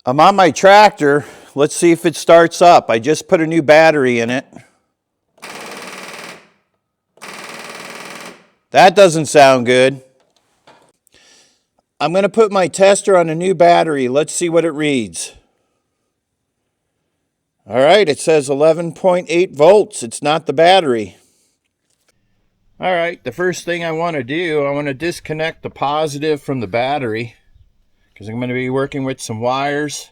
I'm on my tractor. Let's see if it starts up. I just put a new battery in it. That doesn't sound good. I'm going to put my tester on a new battery. Let's see what it reads. All right, it says 11.8 volts. It's not the battery. All right, the first thing I want to do, I want to disconnect the positive from the battery because I'm going to be working with some wires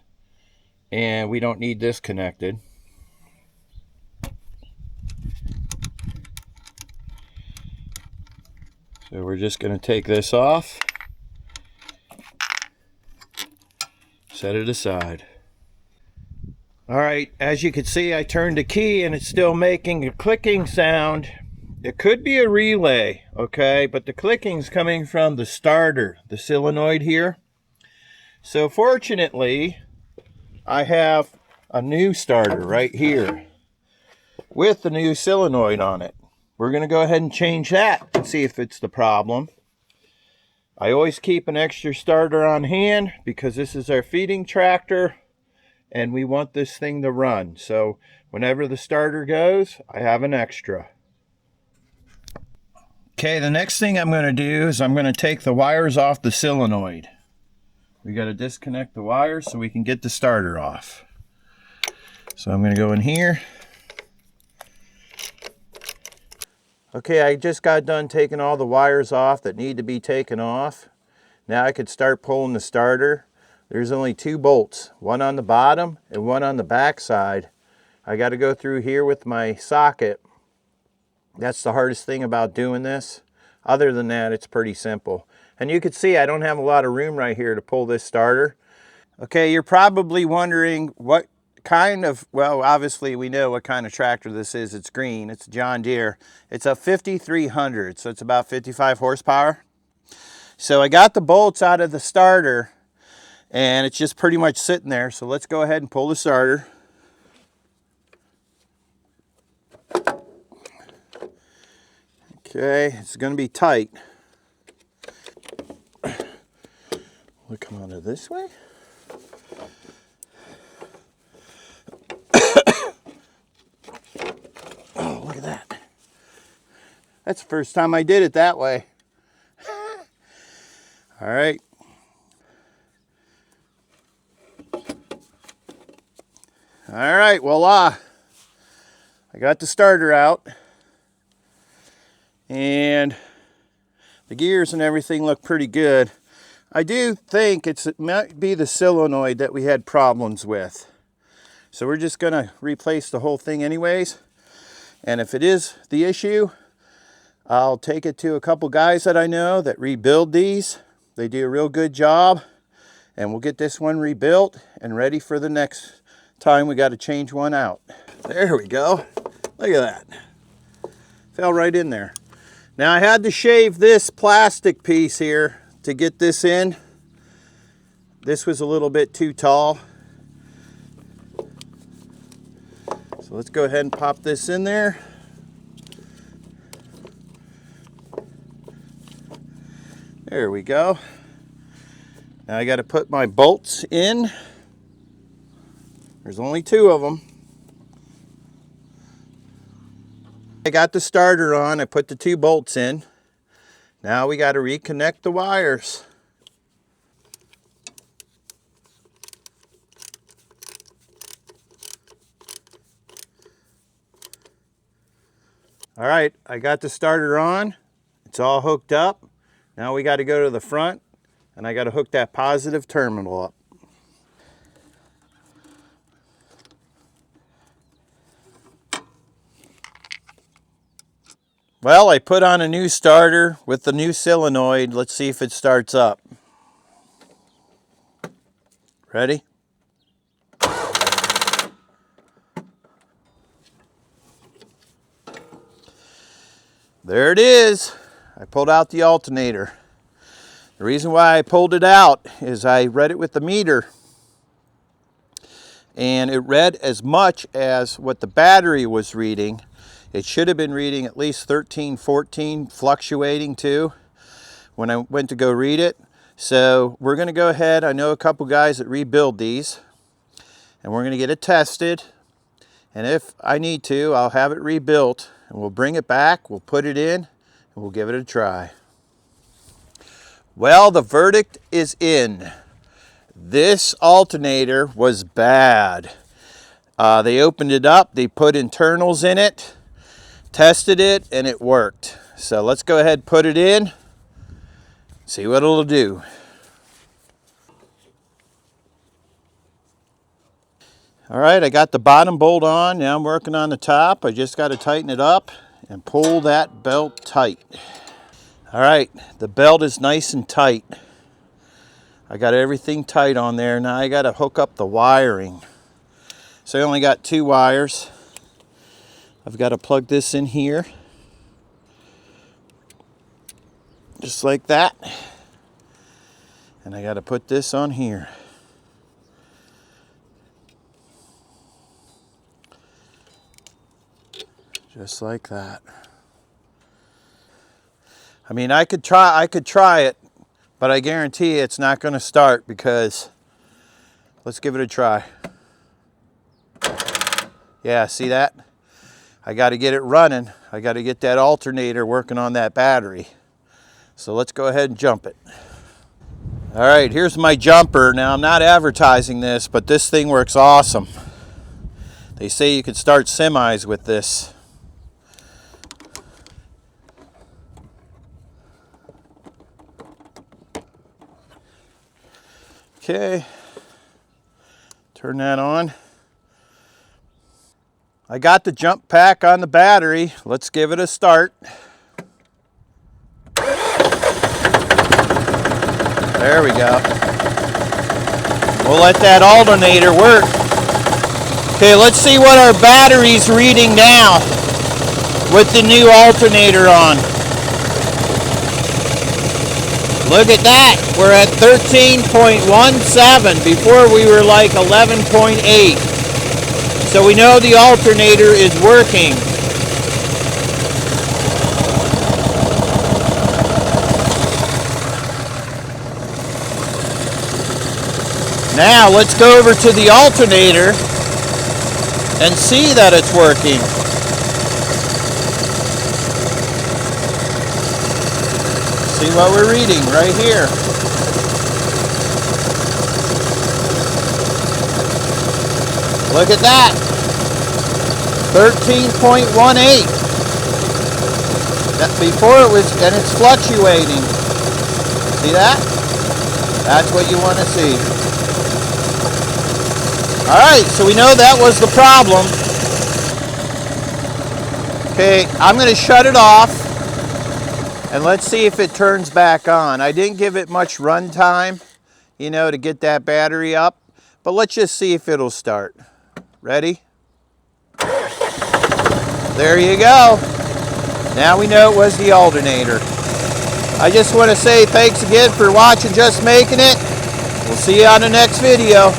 and we don't need this connected. So we're just going to take this off, set it aside. All right, as you can see, I turned the key and it's still making a clicking sound. It could be a relay, okay, but the clicking's coming from the starter, the solenoid here. So fortunately, I have a new starter right here with the new solenoid on it. We're going to go ahead and change that and see if it's the problem. I always keep an extra starter on hand because this is our feeding tractor and we want this thing to run. So whenever the starter goes, I have an extra. Okay, the next thing I'm going to do is I'm going to take the wires off the solenoid. We got to disconnect the wires so we can get the starter off. So I'm going to go in here. Okay, I just got done taking all the wires off that need to be taken off. Now I could start pulling the starter. There's only 2 bolts, one on the bottom and one on the back side. I got to go through here with my socket. That's the hardest thing about doing this. Other than that, it's pretty simple. And you can see I don't have a lot of room right here to pull this starter. Okay, you're probably wondering what kind of, well, obviously we know what kind of tractor this is. It's green, it's John Deere. It's a 5300, so it's about 55 horsepower. So I got the bolts out of the starter and it's just pretty much sitting there. So let's go ahead and pull the starter. Okay, it's going to be tight. We'll come out of this way. Oh, look at that. That's the first time I did it that way. All right. All right, voila. I got the starter out. And the gears and everything look pretty good. I do think it might be the solenoid that we had problems with. So we're just going to replace the whole thing anyways. And if it is the issue, I'll take it to a couple guys that I know that rebuild these. They do a real good job. And we'll get this one rebuilt and ready for the next time we got to change one out. There we go. Look at that. Fell right in there. Now I had to shave this plastic piece here to get this in. This was a little bit too tall. So let's go ahead and pop this in there. There we go. Now I got to put my bolts in. There's only 2 of them. I got the starter on. I put the 2 bolts in. Now we got to reconnect the wires. All right, I got the starter on. It's all hooked up. Now we got to go to the front and I got to hook that positive terminal up. Well, I put on a new starter with the new solenoid. Let's see if it starts up. Ready? There it is. I pulled out the alternator. The reason why I pulled it out is I read it with the meter. And it read as much as what the battery was reading. It should have been reading at least 13, 14, fluctuating too when I went to go read it. So we're going to go ahead. I know a couple guys that rebuild these, and we're going to get it tested. And if I need to, I'll have it rebuilt, and we'll bring it back, we'll put it in, and we'll give it a try. Well, the verdict is in. This alternator was bad. They opened it up, they put internals in it, tested it, and it worked. So let's go ahead and put it in, see what it'll do. All right, I got the bottom bolt on. Now I'm working on the top. I just got to tighten it up and pull that belt tight. All right, the belt is nice and tight. I got everything tight on there. Now I got to hook up the wiring. So I only got 2 wires. I've got to plug this in here. Just like that. And I got to put this on here. Just like that. I mean, I could try it, but I guarantee it's not going to start because let's give it a try. Yeah, see that? I got to get it running. I got to get that alternator working on that battery. So let's go ahead and jump it. All right, here's my jumper. Now, I'm not advertising this, but this thing works awesome. They say you could start semis with this. Okay, turn that on. I got the jump pack on the battery. Let's give it a start. There we go. We'll let that alternator work. Okay, let's see what our battery's reading now with the new alternator on. Look at that, we're at 13.17. Before we were like 11.8. So we know the alternator is working. Now let's go over to the alternator and see that it's working. See what we're reading right here. Look at that. 13.18. That before it was, and it's fluctuating. See that? That's what you want to see. All right, so we know that was the problem. Okay, I'm going to shut it off. And let's see if it turns back on. I didn't give it much run time, you know, to get that battery up. But let's just see if it'll start. Ready? There you go. Now we know it was the alternator. I just want to say thanks again for watching Just Making It. We'll see you on the next video.